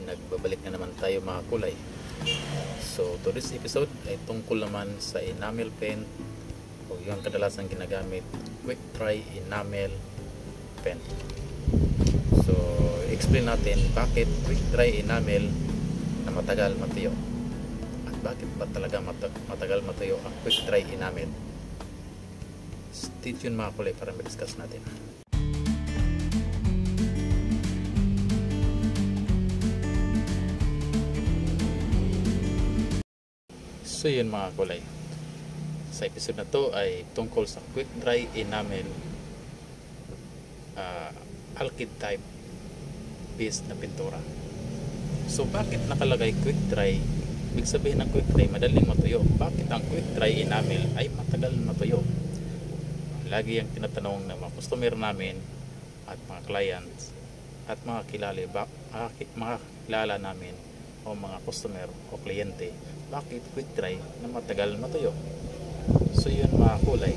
Nagbabalik na naman tayo mga kulay. So today's episode ay tungkol naman sa enamel pen o yung kadalasan ginagamit, quick dry enamel pen. So explain natin bakit quick dry enamel na matagal matuyo at bakit ba talaga matagal matuyo ang quick dry enamel. Stay tuned mga kulay para ma-discuss natin. So yun mga kulay, sa episode na to ay tungkol sa quick dry enamel alkyd type base na pintura. So bakit nakalagay quick dry? Ibig sabihin ng quick dry, madaling matuyo. Bakit ang quick dry enamel ay matagal matuyo? Lagi yung tinatanong ng mga customer namin at mga clients at mga kilala namin o mga customer o kliyente, bakit quick dry na matagal matuyo? So yun mga kulay.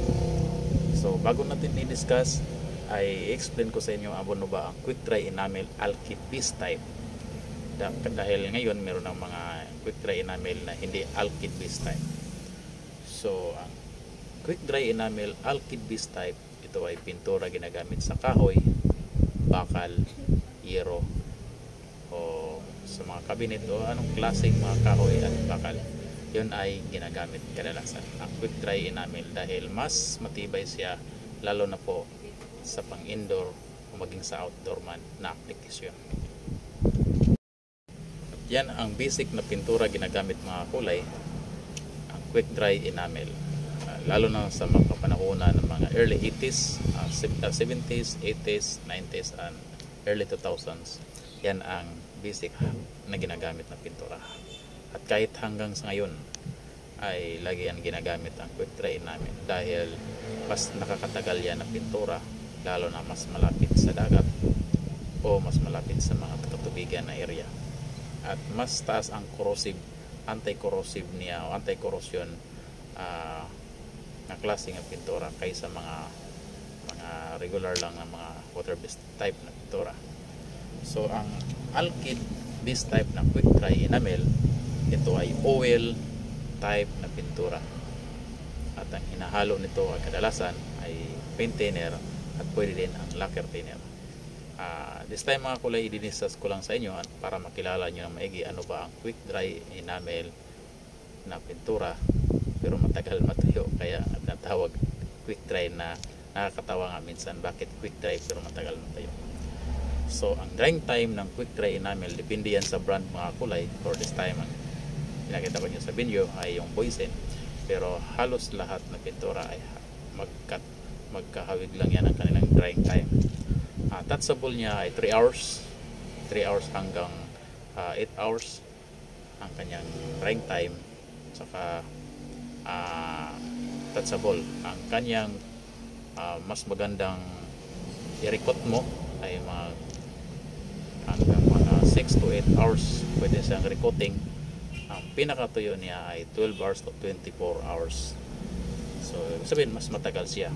So bago natin i-discuss ay explain ko sa inyo ano ba ang quick dry enamel alkyd base type. Dahil ngayon meron ng mga quick dry enamel na hindi alkyd base type. So ang quick dry enamel alkyd base type, ito ay pintura ginagamit sa kahoy, bakal, yero o sa mga cabinet o anong klaseng mga kahoy at bakal, yun ay ginagamit kadalasan ang quick dry enamel dahil mas matibay siya, lalo na po sa pang indoor o maging sa outdoor man na aplikasyon. Yan ang basic na pintura ginagamit mga kulay, ang quick dry enamel, lalo na sa mga panahonan ng mga early 80s, 70s, 80s, 90s and early 2000s. Yan ang basic na ginagamit na pintura. At kahit hanggang sa ngayon ay lagi yan ginagamit ang quick dry enamel dahil mas nakakatagal yan na pintura, lalo na mas malapit sa dagat o mas malapit sa mga katubigan na area. At mas taas ang anti-corrosive niya o anti-corrosion na klase ng pintura kaysa mga regular lang na mga water-based type na pintura. So ang alkyd base type ng quick dry enamel, ito ay oil type na pintura. At ang hinahalo nito ay kadalasan ay paint thinner at pwede din ang lacquer thinner. This time mga kulay, i-discuss ko lang sa inyo at para makilala nyo ng maigi ano ba ang quick dry enamel na pintura pero matagal matuyo, kaya natawag quick dry na nakakatawa nga minsan bakit quick dry pero matagal matuyo. So ang drying time ng quick dry enamel depende yan sa brand mga kulay. For this time ang pinakita ko nyo sa video ay yung Boysen, pero halos lahat na pintura ay magkahawig lang yan ang kanilang drying time. Touchable niya ay 3 hours hanggang 8 hours ang kanyang drying time. Saka touchable ang kanyang mas magandang i-recoat mo ay hanggang mga 6 to 8 hours pwede siyang recoating. Ang pinakatuyo niya ay 12 hours to 24 hours. So sabihin mas matagal siya,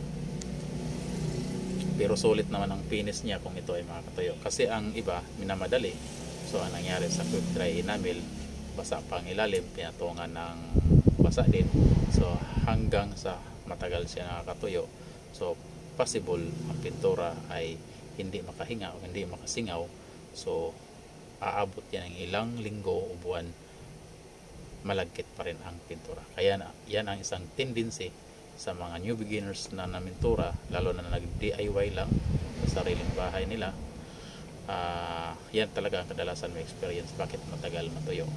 pero sulit naman ang finish niya kung ito ay makakatuyo. Kasi ang iba minamadali, so ang nangyari sa quick dry enamel, basa pang ilalim, pinatungan ng basa din, so hanggang sa matagal siya nakakatuyo. So possible ang pintura ay hindi makahinga o hindi makasingaw. So aabot yan ng ilang linggo o buwan, malagkit pa rin ang pintura. Kaya yan ang isang tendency sa mga new beginners na mintura, lalo na nag-DIY lang sa sariling bahay nila. Yan talaga ang kadalasan may experience bakit matagal matuyo.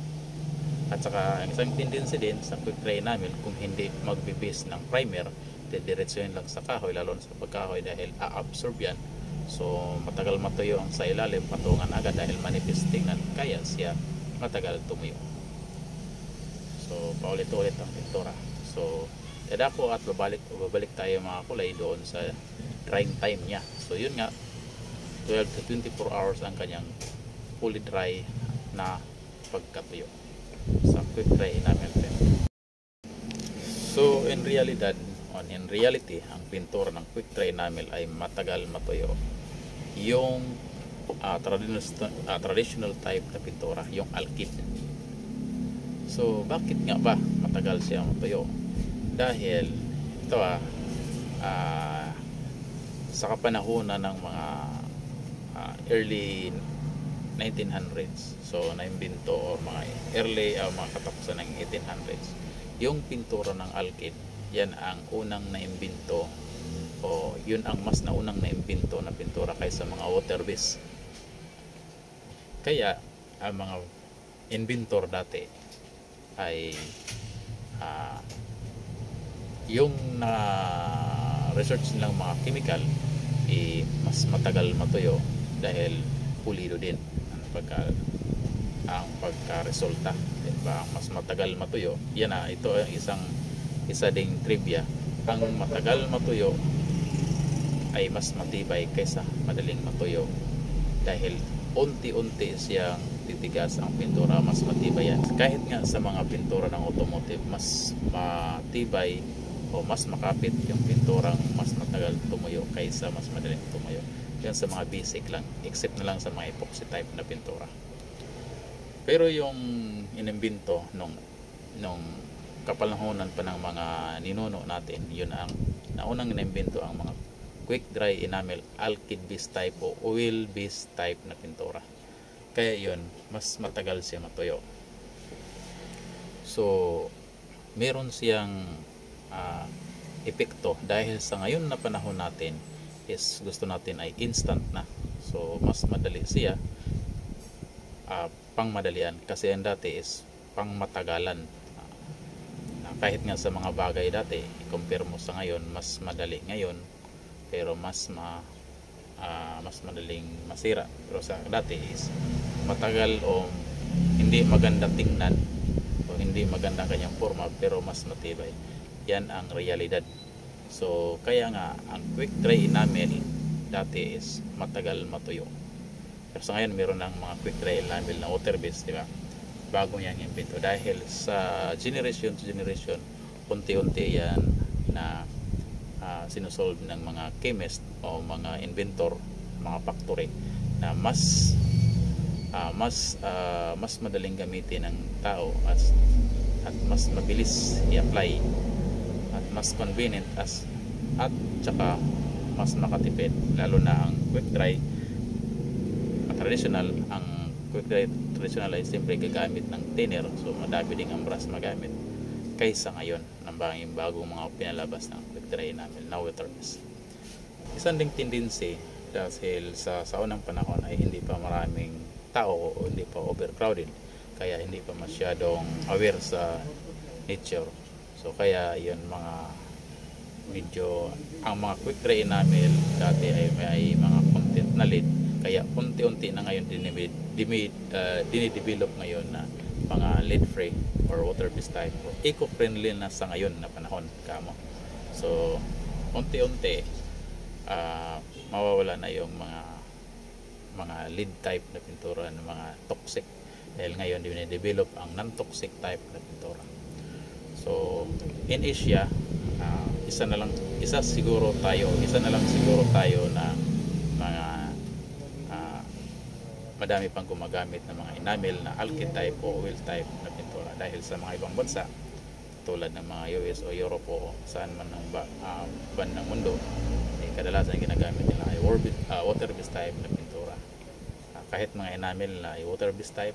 At saka ang isang tendency din sa quick dry enamel, kung hindi magbe-base ng primer, didiretsuhin lang sa kahoy, lalo na sa pagkahoy dahil a-absorb yan. So matagal matuyo ang sa ilalim, patungan agad dahil manifest tingnan, kaya siya matagal tumuyo. So paulit-ulit ang pintura. So dadako at babalik tayo mga kulay doon sa drying time niya. So yun nga, 12 to 24 hours ang kanyang fully dry na pagkatuyo sa quick dry enamel pen. So in reality, ang pintura ng quick dry enamel ay matagal matuyo yung traditional type na pintura, yung alkyd. So bakit nga ba matagal siya matuyo? Dahil ito sa kapanahunan ng mga early 1900s, so naimbento or mga early mga katapusan ng 1800s, yung pintura ng alkyd, yan ang unang naimbento, o yun ang mas naunang naimbento na pintura kaysa mga water based. Kaya ang mga inventor dati ay yung na research nilang mga chemical mas matagal matuyo dahil pulido din ang pagka-resulta, diba? Mas matagal matuyo. Yan ito ang isa ding trivia. Ang matagal matuyo ay mas matibay kaysa madaling matuyo dahil unti-unti siyang titigas ang pintura, mas matibay yan. Kahit nga sa mga pintura ng automotive, mas matibay o mas makapit yung pinturang mas matagal tumuyo kaysa mas madaling tumuyo. Yan sa mga basic lang, except na lang sa mga epoxy type na pintura. Pero yung inimbento nung kapanahonan pa ng mga ninuno natin, yun ang naunang inimbento, ang mga quick dry enamel alkyd based type o oil based type na pintura. Kaya yun, mas matagal siya matuyo. So meron siyang epekto dahil sa ngayon na panahon natin is gusto natin ay instant na. So mas madali siya pangmadalian, kasi ang dati is pangmatagalan. Kahit nga sa mga bagay dati, compare mo sa ngayon, mas madali ngayon, pero mas madaling masira. Pero sa dati is matagal o hindi maganda tingnan o hindi maganda kanyang forma, pero mas matibay. Yan ang realidad. So kaya nga ang quick dry enamel dati is matagal matuyo. Pero sa ngayon meron ng mga quick dry enamel na water based, di ba? Bago niyang invento dahil sa generation to generation, unti-unti yan na sinusolve ng mga chemist o mga inventor, mga factory, na mas madaling gamitin ng tao at mas mabilis i-apply at mas convenient at saka mas makatipid, lalo na ang quick dry traditional. Ang quick dry traditional ay siyempre gagamit ng thinner, so madami ding ang brush magamit kaysa ngayon ng bagong mga pinalabas ng quick dry enamel na water based. Isang ding tendency dahil sa unang panahon ay hindi pa maraming tao o hindi pa overcrowded, kaya hindi pa masyadong aware sa nature. So kaya yun, ang mga quick dry enamel dati ay may mga content na lead, kaya unti-unti na ngayon dinidevelop ngayon na mga lead free or water based type, eco-friendly na sa ngayon na panahon kamo. So unti-unti mawawala na yung mga lead type na pintura ng mga toxic, dahil ngayon dinidevelop ang non-toxic type na pintura. So in Asia, isa na lang siguro tayo na mga madami pang gumagamit ng mga enamel na alkyd type o oil type na pintura, dahil sa mga ibang bansa tulad ng mga US o Europe o saan man ng bandang mundo, kadalasan ginagamit nila ay water based type na pintura. Kahit mga enamel na ay water based type,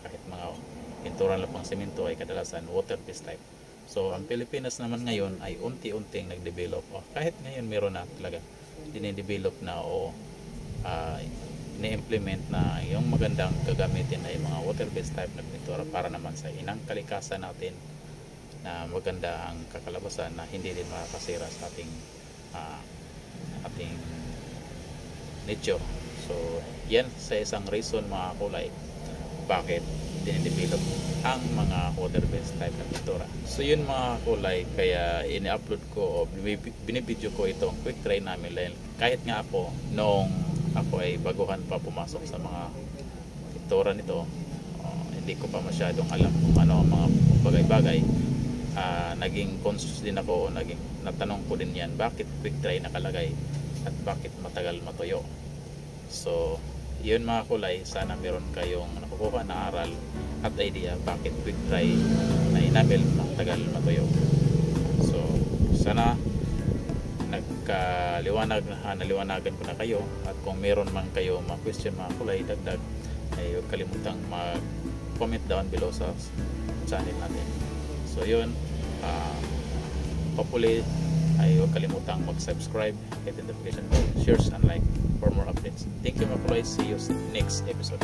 kahit mga pintura lang pang semento ay kadalasan water based type. So ang Pilipinas naman ngayon ay unti-unting nagdevelop, kahit ngayon meron na talaga dinidevelop na o ni-implement na yung magandang gagamitin ay mga water based type na pintura para naman sa inang kalikasan natin, na maganda ang kakalabasan, na hindi din makakasira sa ating nature. So yan sa isang reason mga kulay bakit dinidevelop ang mga water based type na pintura. So yun mga kulay, kaya ini-upload ko o binibidyo ko itong quick dry enamel dahil kahit nga ako nung ako ay baguhan pa pumasok sa mga pintura nito, hindi ko pa masyadong alam kung ano ang mga bagay-bagay. Naging conscious din ako, natanong ko din yan, bakit quick dry nakalagay at bakit matagal matuyo. So yun mga kulay, sana meron kayong nakukuha na aral at idea bakit quick dry na enamel matagal matuyo. So sana naliwanagan ko na kayo, at kung meron man kayo mga question mga kulay dagdag, ay huwag kalimutang mag-comment down below sa channel natin. So yun, hopefully ay huwag kalimutang mag-subscribe, hit the notification bell, share and like for more updates. Thank you mga kulay, see you next episode.